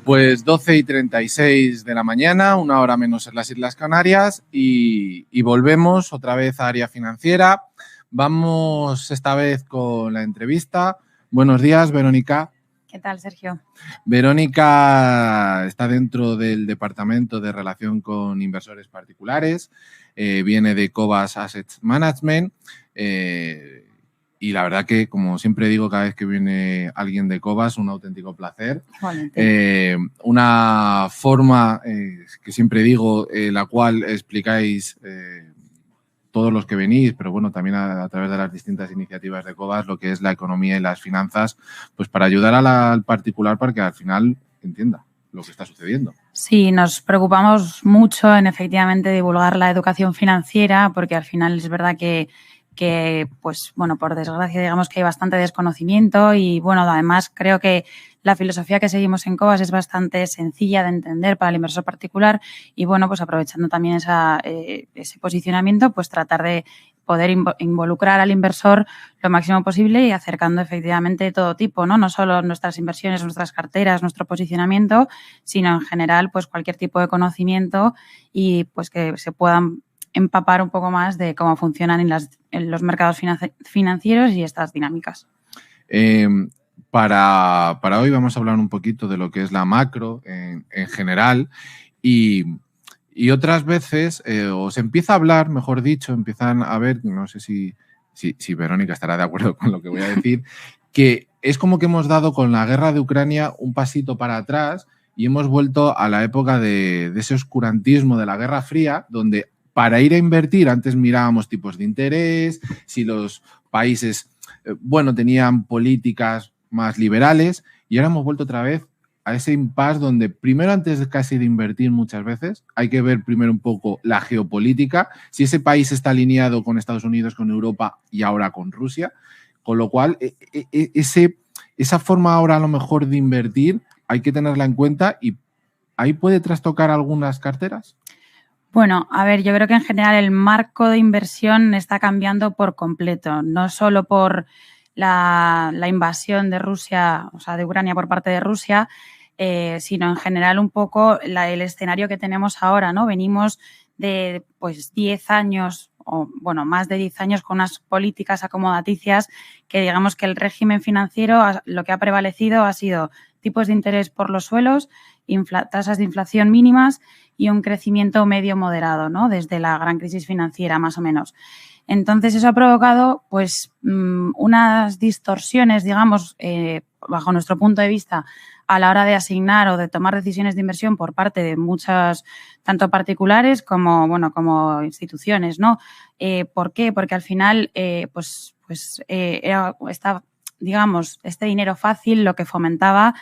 Pues 12:36 de la mañana, una hora menos en las Islas Canarias y volvemos otra vez a Área Financiera. Vamos esta vez con la entrevista. Buenos días, Verónica. ¿Qué tal, Sergio? Verónica está dentro del Departamento de Relación con Inversores Particulares, viene de Cobas Asset Management y la verdad que, como siempre digo, cada vez que viene alguien de Cobas, un auténtico placer. Una forma que siempre digo, la cual explicáis todos los que venís, pero bueno, también a través de las distintas iniciativas de Cobas, lo que es la economía y las finanzas, pues para ayudar al particular para que al final entienda lo que está sucediendo. Sí, nos preocupamos mucho en efectivamente divulgar la educación financiera, porque al final es verdad que pues bueno, por desgracia digamos que hay bastante desconocimiento y bueno, además creo que la filosofía que seguimos en Cobas es bastante sencilla de entender para el inversor particular y bueno, pues aprovechando también ese posicionamiento, pues tratar de poder involucrar al inversor lo máximo posible y acercando efectivamente todo tipo, ¿no? No solo nuestras inversiones, nuestras carteras, nuestro posicionamiento, sino en general pues cualquier tipo de conocimiento y pues que se puedan empapar un poco más de cómo funcionan en los mercados financieros y estas dinámicas. Para hoy vamos a hablar un poquito de lo que es la macro en general y otras veces o se empieza a hablar, mejor dicho, empiezan a ver, no sé si Verónica estará de acuerdo con lo que voy a decir, que es como que hemos dado con la guerra de Ucrania un pasito para atrás y hemos vuelto a la época de ese oscurantismo de la Guerra Fría, donde para ir a invertir antes mirábamos tipos de interés, si los países, tenían políticas más liberales y ahora hemos vuelto otra vez a ese impasse donde primero antes casi de invertir muchas veces hay que ver primero un poco la geopolítica, si ese país está alineado con Estados Unidos, con Europa y ahora con Rusia, con lo cual esa forma ahora a lo mejor de invertir hay que tenerla en cuenta y ahí puede trastocar algunas carteras. Bueno, a ver, yo creo que en general el marco de inversión está cambiando por completo, no solo por la invasión de Rusia, o sea, de Ucrania por parte de Rusia, sino en general un poco el escenario que tenemos ahora, ¿no? Venimos de pues 10 años o bueno, más de 10 años con unas políticas acomodaticias que digamos que el régimen financiero lo que ha prevalecido ha sido tipos de interés por los suelos, tasas de inflación mínimas y un crecimiento medio moderado, ¿no? Desde la gran crisis financiera, más o menos. Entonces, eso ha provocado, pues, unas distorsiones, digamos, bajo nuestro punto de vista, a la hora de asignar o de tomar decisiones de inversión por parte de muchas, tanto particulares como, bueno, como instituciones, ¿no? ¿Por qué? Porque al final, digamos, este dinero fácil lo que fomentaba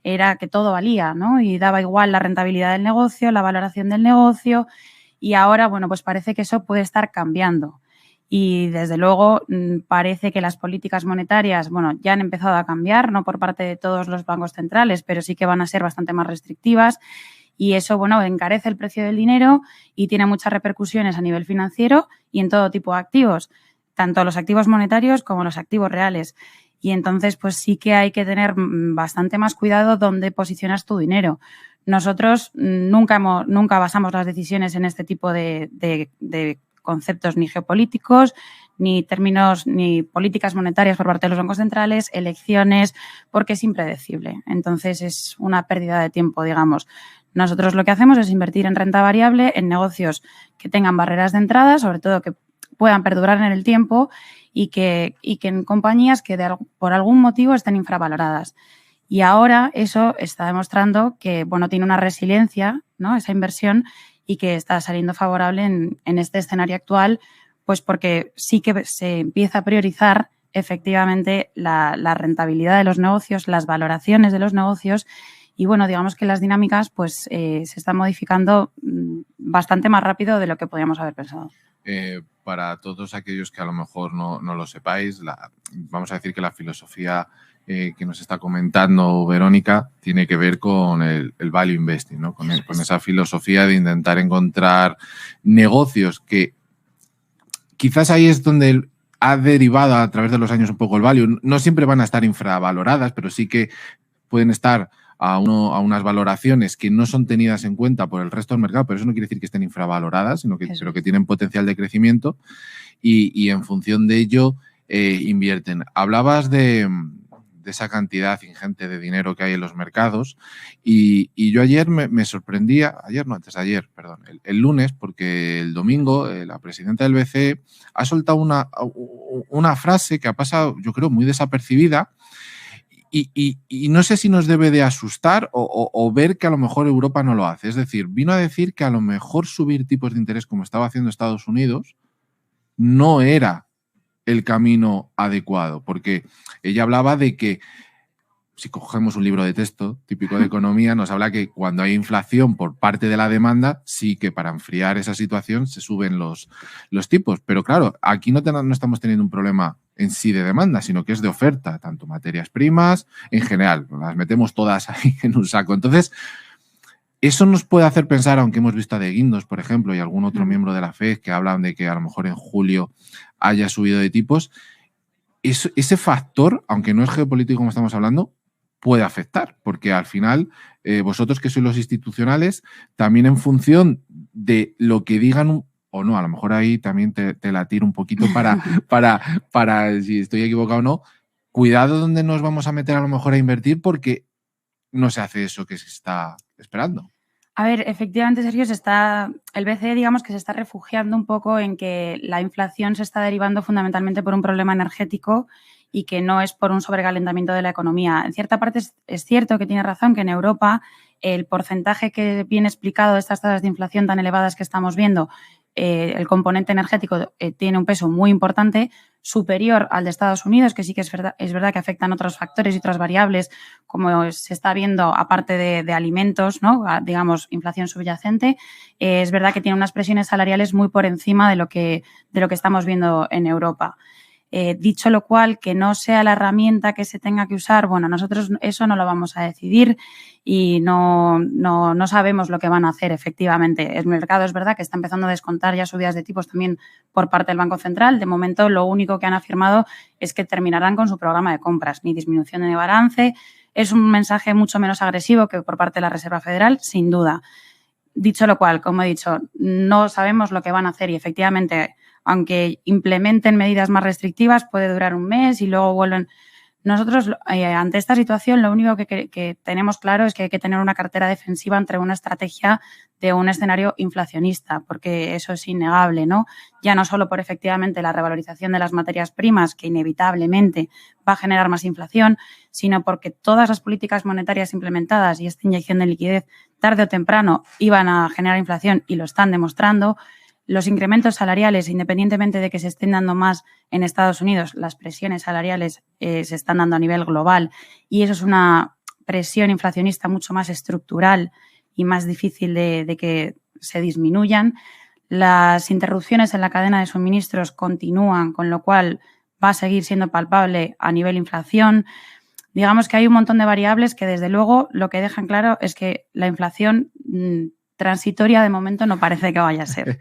era que todo valía, ¿no? Y daba igual la rentabilidad del negocio, la valoración del negocio y ahora, bueno, pues parece que eso puede estar cambiando. Y desde luego parece que las políticas monetarias, bueno, ya han empezado a cambiar, no por parte de todos los bancos centrales, pero sí que van a ser bastante más restrictivas y eso, bueno, encarece el precio del dinero y tiene muchas repercusiones a nivel financiero y en todo tipo de activos, tanto los activos monetarios como los activos reales. Y entonces, pues sí que hay que tener bastante más cuidado dónde posicionas tu dinero. Nosotros nunca basamos las decisiones en este tipo de conceptos ni geopolíticos, ni términos, ni políticas monetarias por parte de los bancos centrales, elecciones, porque es impredecible. Entonces, es una pérdida de tiempo, digamos. Nosotros lo que hacemos es invertir en renta variable, en negocios que tengan barreras de entrada, sobre todo que puedan perdurar en el tiempo y que en compañías que por algún motivo estén infravaloradas. Y ahora eso está demostrando que, bueno, tiene una resiliencia, ¿no? Esa inversión y que está saliendo favorable en este escenario actual, pues porque sí que se empieza a priorizar efectivamente la rentabilidad de los negocios, las valoraciones de los negocios y, bueno, digamos que las dinámicas pues se están modificando bastante más rápido de lo que podíamos haber pensado. Para todos aquellos que a lo mejor no lo sepáis, vamos a decir que la filosofía que nos está comentando Verónica tiene que ver con el value investing, ¿no? Con esa filosofía de intentar encontrar negocios que quizás ahí es donde ha derivado a través de los años un poco el value. No siempre van a estar infravaloradas, pero sí que pueden estar a unas valoraciones que no son tenidas en cuenta por el resto del mercado, pero eso no quiere decir que estén infravaloradas, pero que tienen potencial de crecimiento y en función de ello invierten. Hablabas de esa cantidad ingente de dinero que hay en los mercados y yo ayer me sorprendía, antes de ayer, perdón, el lunes, porque el domingo la presidenta del BCE ha soltado una frase que ha pasado, yo creo, muy desapercibida y no sé si nos debe de asustar o ver que a lo mejor Europa no lo hace. Es decir, vino a decir que a lo mejor subir tipos de interés como estaba haciendo Estados Unidos no era el camino adecuado, porque ella hablaba de que, si cogemos un libro de texto típico de economía, nos habla que cuando hay inflación por parte de la demanda, sí que para enfriar esa situación se suben los tipos. Pero claro, aquí no estamos teniendo un problema en sí de demanda, sino que es de oferta, tanto materias primas, en general, las metemos todas ahí en un saco. Entonces, eso nos puede hacer pensar, aunque hemos visto a De Guindos, por ejemplo, y algún otro miembro de la FED que hablan de que a lo mejor en julio haya subido de tipos, ese factor, aunque no es geopolítico como estamos hablando, puede afectar, porque al final vosotros que sois los institucionales, también en función de lo que digan o no, a lo mejor ahí también te la tiro un poquito para si estoy equivocado o no, cuidado donde nos vamos a meter a lo mejor a invertir porque no se hace eso que se está esperando. A ver, efectivamente, Sergio, el BCE, digamos que se está refugiando un poco en que la inflación se está derivando fundamentalmente por un problema energético y que no es por un sobrecalentamiento de la economía. En cierta parte es cierto que tiene razón que en Europa el porcentaje que viene explicado de estas tasas de inflación tan elevadas que estamos viendo, el componente energético tiene un peso muy importante, superior al de Estados Unidos, que sí que es verdad que afectan otros factores y otras variables, como se está viendo aparte de alimentos, ¿no? Digamos, inflación subyacente. Es verdad que tiene unas presiones salariales muy por encima de lo que estamos viendo en Europa. Dicho lo cual, que no sea la herramienta que se tenga que usar, bueno, nosotros eso no lo vamos a decidir y no sabemos lo que van a hacer efectivamente. El mercado es verdad que está empezando a descontar ya subidas de tipos también por parte del Banco Central. De momento, lo único que han afirmado es que terminarán con su programa de compras, ni disminución de balance. Es un mensaje mucho menos agresivo que por parte de la Reserva Federal, sin duda. Dicho lo cual, como he dicho, no sabemos lo que van a hacer y efectivamente, aunque implementen medidas más restrictivas, puede durar un mes y luego vuelven. Nosotros, ante esta situación, lo único que tenemos claro es que hay que tener una cartera defensiva entre una estrategia de un escenario inflacionista, porque eso es innegable, ¿no? Ya no solo por efectivamente la revalorización de las materias primas, que inevitablemente va a generar más inflación, sino porque todas las políticas monetarias implementadas y esta inyección de liquidez tarde o temprano iban a generar inflación y lo están demostrando. Los incrementos salariales, independientemente de que se estén dando más en Estados Unidos, las presiones salariales se están dando a nivel global y eso es una presión inflacionista mucho más estructural y más difícil de que se disminuyan. Las interrupciones en la cadena de suministros continúan, con lo cual va a seguir siendo palpable a nivel inflación. Digamos que hay un montón de variables que, desde luego, lo que dejan claro es que la inflación transitoria de momento no parece que vaya a ser.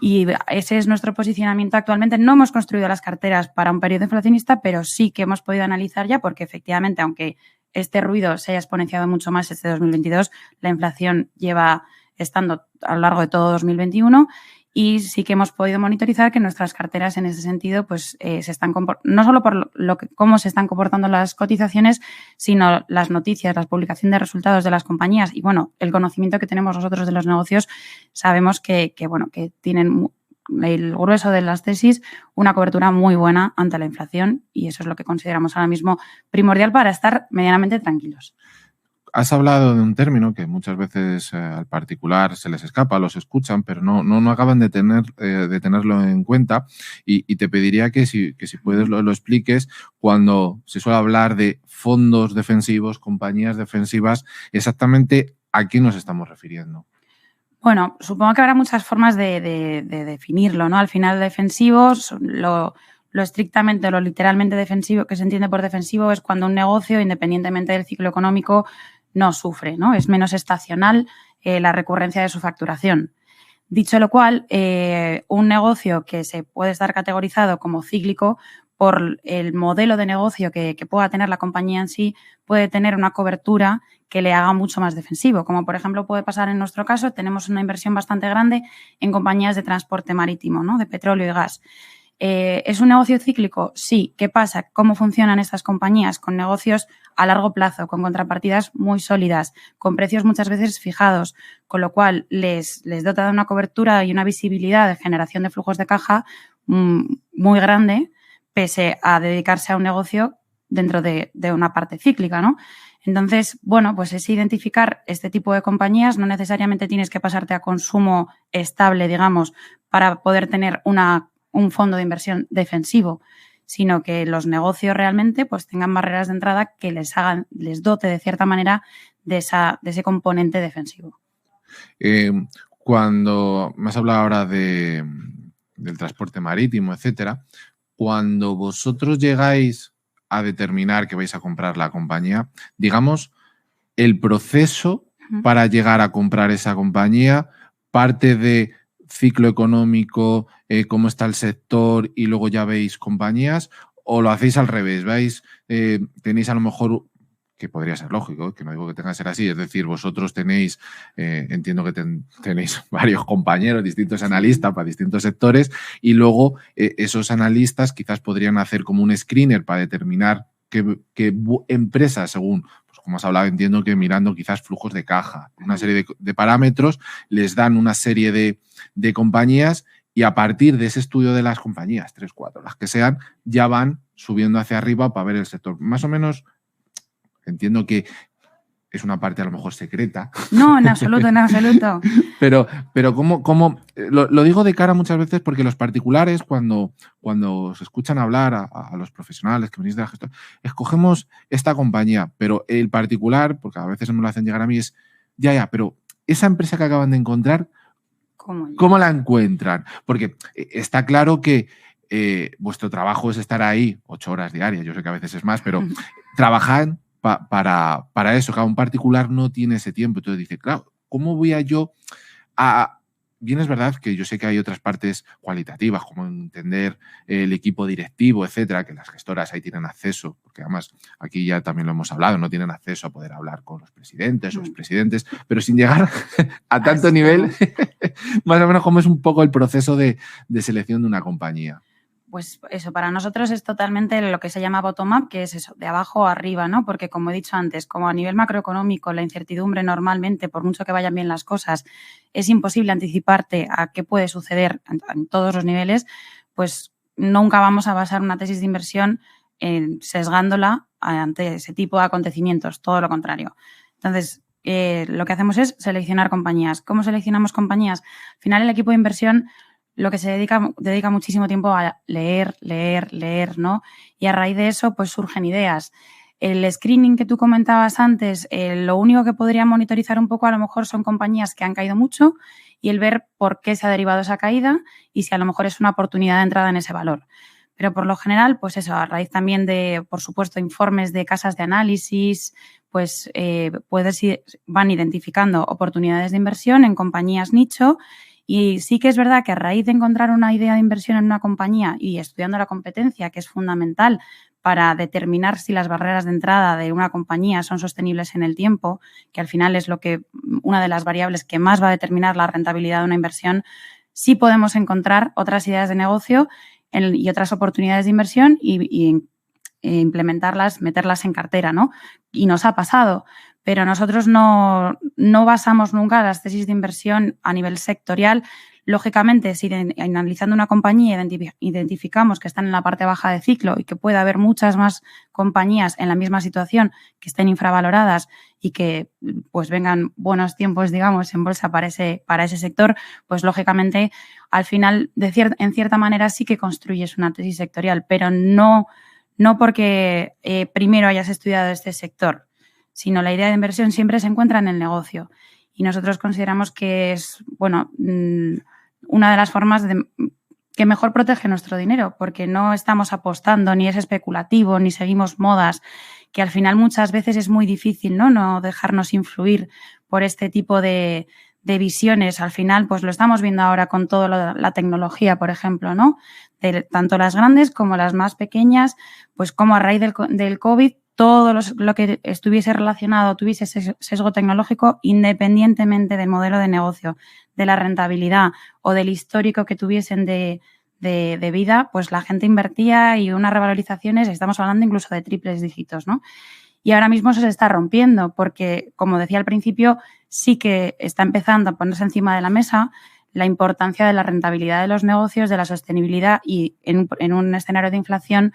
Y ese es nuestro posicionamiento actualmente. No hemos construido las carteras para un periodo inflacionista, pero sí que hemos podido analizar ya porque efectivamente, aunque este ruido se haya exponenciado mucho más este 2022, la inflación lleva estando a lo largo de todo 2021 y sí que hemos podido monitorizar que nuestras carteras en ese sentido pues se están no solo por cómo se están comportando las cotizaciones, sino las noticias, la publicación de resultados de las compañías y bueno, el conocimiento que tenemos nosotros de los negocios, sabemos que tienen el grueso de las tesis una cobertura muy buena ante la inflación y eso es lo que consideramos ahora mismo primordial para estar medianamente tranquilos. Has hablado de un término que muchas veces al particular se les escapa, los escuchan, pero no acaban de tenerlo en cuenta y te pediría que si puedes lo expliques cuando se suele hablar de fondos defensivos, compañías defensivas, exactamente a qué nos estamos refiriendo. Bueno, supongo que habrá muchas formas de definirlo, ¿no? Al final, defensivos, lo estrictamente, lo literalmente defensivo, que se entiende por defensivo, es cuando un negocio, independientemente del ciclo económico, no sufre, ¿no? Es menos estacional la recurrencia de su facturación. Dicho lo cual, un negocio que se puede estar categorizado como cíclico por el modelo de negocio que pueda tener la compañía en sí, puede tener una cobertura que le haga mucho más defensivo. Como, por ejemplo, puede pasar en nuestro caso, tenemos una inversión bastante grande en compañías de transporte marítimo, ¿no? De petróleo y gas. ¿Es un negocio cíclico? Sí. ¿Qué pasa? ¿Cómo funcionan estas compañías? Con negocios a largo plazo, con contrapartidas muy sólidas, con precios muchas veces fijados, con lo cual les dota de una cobertura y una visibilidad de generación de flujos de caja muy grande, pese a dedicarse a un negocio dentro de una parte cíclica, ¿no? Entonces, bueno, pues es identificar este tipo de compañías. No necesariamente tienes que pasarte a consumo estable, digamos, para poder tener un fondo de inversión defensivo, sino que los negocios realmente pues tengan barreras de entrada que les dote de cierta manera de ese componente defensivo. Cuando me has hablado ahora del transporte marítimo, etcétera, cuando vosotros llegáis a determinar que vais a comprar la compañía, digamos, el proceso para llegar a comprar esa compañía parte de ciclo económico, cómo está el sector y luego ya veis compañías, o lo hacéis al revés, veis, tenéis a lo mejor, que podría ser lógico, que no digo que tenga que ser así, es decir, vosotros tenéis, entiendo que tenéis varios compañeros, distintos analistas para distintos sectores, y luego esos analistas quizás podrían hacer como un screener para determinar qué empresas, según, pues como has hablado, entiendo que mirando quizás flujos de caja, una serie de parámetros, les dan una serie de compañías y a partir de ese estudio de las compañías, 3, 4, las que sean, ya van subiendo hacia arriba para ver el sector. Más o menos, entiendo que es una parte a lo mejor secreta. No, en absoluto, en absoluto. Pero ¿cómo? Lo digo de cara muchas veces porque los particulares, cuando os escuchan hablar a los profesionales que venís de la gestión, escogemos esta compañía, pero el particular, porque a veces me lo hacen llegar a mí, es ya, pero esa empresa que acaban de encontrar, ¿cómo la encuentran? Porque está claro que vuestro trabajo es estar ahí 8 horas diarias, yo sé que a veces es más, pero trabajan para eso. Cada un particular no tiene ese tiempo. Entonces dice, claro, ¿cómo voy a yo a...? Bien, es verdad que yo sé que hay otras partes cualitativas, como entender el equipo directivo, etcétera, que las gestoras ahí tienen acceso, porque además aquí ya también lo hemos hablado, no tienen acceso a poder hablar con los presidentes o expresidentes, pero sin llegar a tanto nivel, más o menos cómo es un poco el proceso de selección de una compañía. Pues eso, para nosotros es totalmente lo que se llama bottom-up, que es eso, de abajo a arriba, ¿no? Porque como he dicho antes, como a nivel macroeconómico, la incertidumbre normalmente, por mucho que vayan bien las cosas, es imposible anticiparte a qué puede suceder en todos los niveles, pues nunca vamos a basar una tesis de inversión sesgándola ante ese tipo de acontecimientos, todo lo contrario. Entonces, lo que hacemos es seleccionar compañías. ¿Cómo seleccionamos compañías? Al final, el equipo de inversión lo que se dedica muchísimo tiempo a leer, ¿no? Y a raíz de eso, pues surgen ideas. El screening que tú comentabas antes, lo único que podría monitorizar un poco a lo mejor son compañías que han caído mucho y el ver por qué se ha derivado esa caída y si a lo mejor es una oportunidad de entrada en ese valor. Pero por lo general, pues eso, a raíz también de, por supuesto, informes de casas de análisis, pues van identificando oportunidades de inversión en compañías nicho. Y sí que es verdad que a raíz de encontrar una idea de inversión en una compañía y estudiando la competencia, que es fundamental para determinar si las barreras de entrada de una compañía son sostenibles en el tiempo, que al final es una de las variables que más va a determinar la rentabilidad de una inversión, sí podemos encontrar otras ideas de negocio y otras oportunidades de inversión y implementarlas, meterlas en cartera, ¿no? Y nos ha pasado. Pero nosotros no basamos nunca las tesis de inversión a nivel sectorial. Lógicamente, si analizando una compañía identificamos que están en la parte baja de ciclo y que puede haber muchas más compañías en la misma situación que estén infravaloradas y que pues vengan buenos tiempos, digamos, en bolsa para ese sector, pues lógicamente al final, en cierta manera, sí que construyes una tesis sectorial, pero no porque primero hayas estudiado este sector, sino la idea de inversión siempre se encuentra en el negocio. Y nosotros consideramos que es, bueno, una de las formas que mejor protege nuestro dinero, porque no estamos apostando, ni es especulativo, ni seguimos modas, que al final muchas veces es muy difícil, ¿no? No dejarnos influir por este tipo de de visiones, al final, pues lo estamos viendo ahora con toda la tecnología, por ejemplo, ¿no? Tanto las grandes como las más pequeñas, pues como a raíz del COVID, todo lo que estuviese relacionado, tuviese sesgo tecnológico, independientemente del modelo de negocio, de la rentabilidad o del histórico que tuviesen de vida, pues la gente invertía y unas revalorizaciones, estamos hablando incluso de triples dígitos, ¿no? Y ahora mismo eso se está rompiendo porque, como decía al principio, sí que está empezando a ponerse encima de la mesa la importancia de la rentabilidad de los negocios, de la sostenibilidad y en un escenario de inflación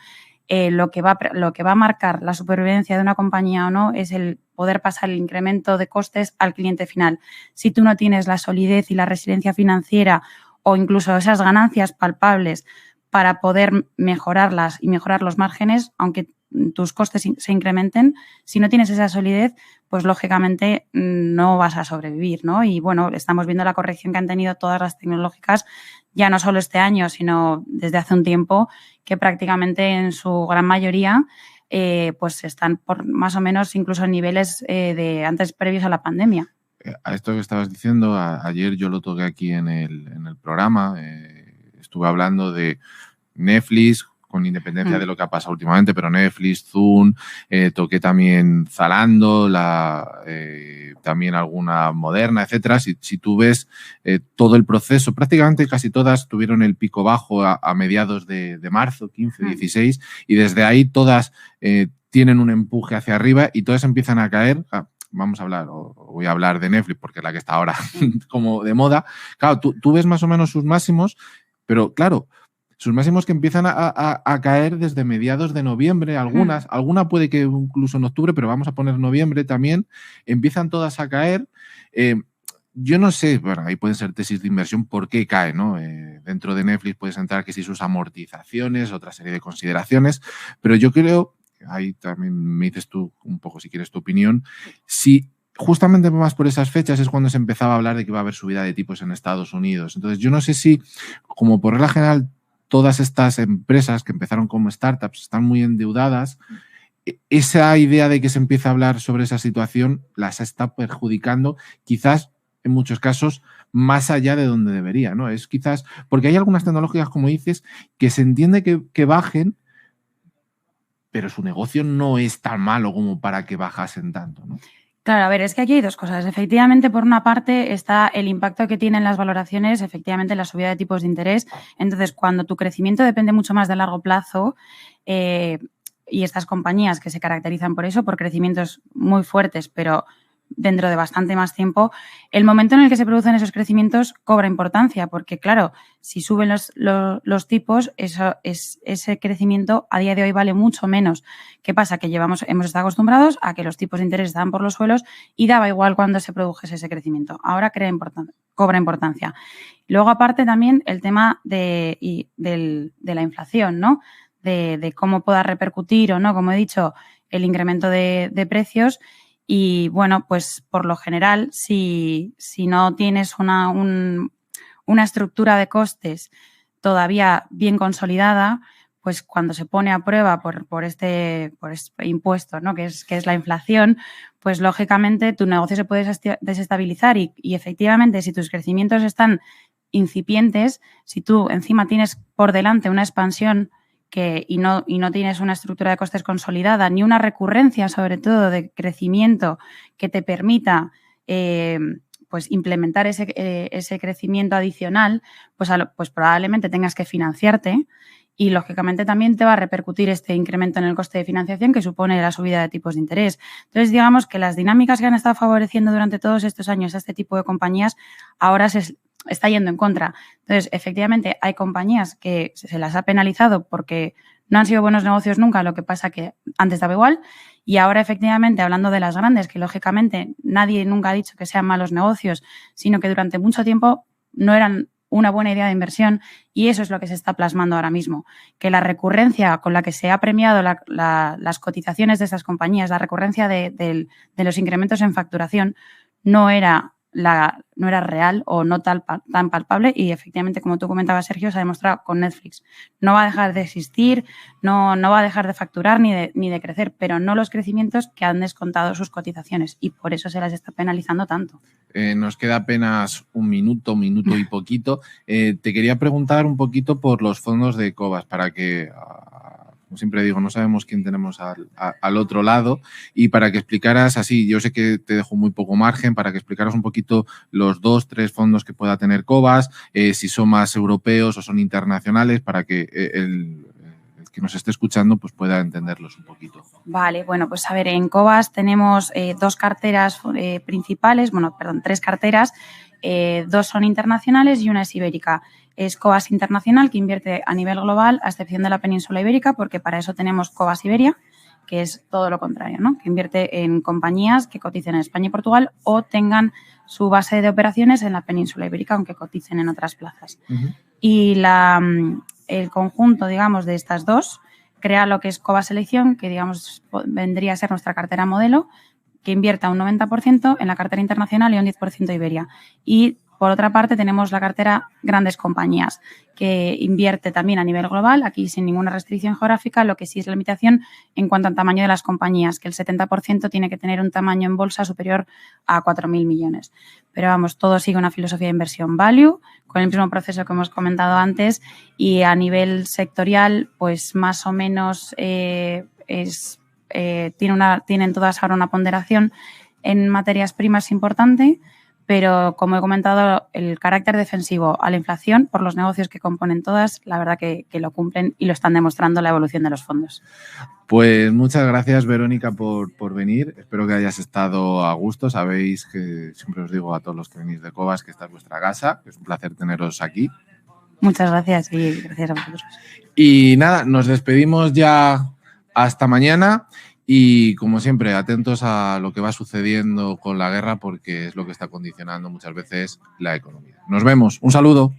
lo que va a marcar la supervivencia de una compañía o no es el poder pasar el incremento de costes al cliente final. Si tú no tienes la solidez y la resiliencia financiera o incluso esas ganancias palpables para poder mejorarlas y mejorar los márgenes, aunque tus costes se incrementen, si no tienes esa solidez, pues lógicamente no vas a sobrevivir, ¿no? Y bueno, estamos viendo la corrección que han tenido todas las tecnológicas, ya no solo este año, sino desde hace un tiempo, que prácticamente en su gran mayoría pues están por más o menos incluso en niveles de antes previos a la pandemia. A esto que estabas diciendo, ayer yo lo toqué aquí en el programa, estuve hablando de Netflix, con independencia de lo que ha pasado últimamente, pero Netflix, Zoom, toqué también Zalando, también alguna Moderna, etcétera. Si tú ves todo el proceso, prácticamente casi todas tuvieron el pico bajo a mediados de marzo, 15, 16, y desde ahí todas tienen un empuje hacia arriba y todas empiezan a caer. Vamos a hablar, o voy a hablar de Netflix porque es la que está ahora como de moda. Claro, tú ves más o menos sus máximos, pero claro, sus máximos que empiezan a caer desde mediados de noviembre, alguna puede que incluso en octubre, pero vamos a poner noviembre también, empiezan todas a caer. Yo no sé, bueno, ahí pueden ser tesis de inversión, por qué cae, ¿no? Dentro de Netflix puedes entrar que si sus amortizaciones, otra serie de consideraciones, pero yo creo, ahí también me dices tú un poco si quieres tu opinión, si justamente más por esas fechas es cuando se empezaba a hablar de que iba a haber subida de tipos en Estados Unidos. Entonces yo no sé si, como por regla general, todas estas empresas que empezaron como startups están muy endeudadas, esa idea de que se empieza a hablar sobre esa situación las está perjudicando, quizás en muchos casos más allá de donde debería, ¿no? Es quizás, porque hay algunas tecnológicas, como dices, que se entiende que bajen, pero su negocio no es tan malo como para que bajasen tanto, ¿no? Claro, a ver, es que aquí hay dos cosas. Efectivamente, por una parte está el impacto que tienen las valoraciones, efectivamente la subida de tipos de interés. Entonces, cuando tu crecimiento depende mucho más de largo plazo y estas compañías que se caracterizan por eso, por crecimientos muy fuertes, pero dentro de bastante más tiempo, el momento en el que se producen esos crecimientos cobra importancia, porque claro, si suben los tipos, ese crecimiento a día de hoy vale mucho menos. ¿Qué pasa? Que hemos estado acostumbrados a que los tipos de interés estaban por los suelos y daba igual cuando se produjese ese crecimiento. Ahora cobra importancia. Luego, aparte, también el tema de la inflación, ¿no? De cómo pueda repercutir o no, como he dicho, el incremento de precios. Y bueno, pues por lo general, si no tienes una estructura de costes todavía bien consolidada, pues cuando se pone a prueba por este impuesto, ¿no? que es la inflación, pues lógicamente tu negocio se puede desestabilizar y efectivamente si tus crecimientos están incipientes, si tú encima tienes por delante una expansión y no tienes una estructura de costes consolidada, ni una recurrencia, sobre todo, de crecimiento que te permita pues implementar ese crecimiento adicional, pues probablemente tengas que financiarte y, lógicamente, también te va a repercutir este incremento en el coste de financiación que supone la subida de tipos de interés. Entonces, digamos que las dinámicas que han estado favoreciendo durante todos estos años a este tipo de compañías ahora está yendo en contra. Entonces, efectivamente, hay compañías que se las ha penalizado porque no han sido buenos negocios nunca, lo que pasa que antes daba igual. Y ahora, efectivamente, hablando de las grandes, que lógicamente nadie nunca ha dicho que sean malos negocios, sino que durante mucho tiempo no eran una buena idea de inversión y eso es lo que se está plasmando ahora mismo. Que la recurrencia con la que se ha premiado las cotizaciones de estas compañías, la recurrencia de los incrementos en facturación, no era no era real o no tan palpable, y efectivamente, como tú comentabas, Sergio, se ha demostrado con Netflix. No va a dejar de existir, no va a dejar de facturar ni de crecer, pero no los crecimientos que han descontado sus cotizaciones, y por eso se las está penalizando tanto. Nos queda apenas un minuto y poquito. Te quería preguntar un poquito por los fondos de Cobas, para que, como siempre digo, no sabemos quién tenemos al otro lado, y para que explicaras así, yo sé que te dejo muy poco margen, para que explicaras un poquito los 2-3 fondos que pueda tener Cobas, si son más europeos o son internacionales, para que el que nos esté escuchando pues pueda entenderlos un poquito. Vale, bueno, pues a ver, en Cobas tenemos 2 carteras principales, tres carteras, 2 son internacionales y una es ibérica. Es Cobas Internacional, que invierte a nivel global, a excepción de la península ibérica, porque para eso tenemos Cobas Iberia, que es todo lo contrario, ¿no? Que invierte en compañías que coticen en España y Portugal o tengan su base de operaciones en la península ibérica, aunque coticen en otras plazas. Y el conjunto, digamos, de estas dos crea lo que es Cobas Selección, que, digamos, vendría a ser nuestra cartera modelo, que invierta un 90% en la cartera internacional y un 10% Iberia. Y, por otra parte, tenemos la cartera Grandes Compañías, que invierte también a nivel global, aquí sin ninguna restricción geográfica, lo que sí es la limitación en cuanto al tamaño de las compañías, que el 70% tiene que tener un tamaño en bolsa superior a 4.000 millones. Pero vamos, todo sigue una filosofía de inversión value, con el mismo proceso que hemos comentado antes, y a nivel sectorial, pues más o menos tienen todas ahora una ponderación en materias primas importante, pero, como he comentado, el carácter defensivo a la inflación por los negocios que componen todas, la verdad que lo cumplen y lo están demostrando la evolución de los fondos. Pues muchas gracias, Verónica, por venir. Espero que hayas estado a gusto. Sabéis que siempre os digo a todos los que venís de Cobas que esta es vuestra casa, que es un placer teneros aquí. Muchas gracias y gracias a vosotros. Y nada, nos despedimos ya hasta mañana. Y, como siempre, atentos a lo que va sucediendo con la guerra, porque es lo que está condicionando muchas veces la economía. Nos vemos. Un saludo.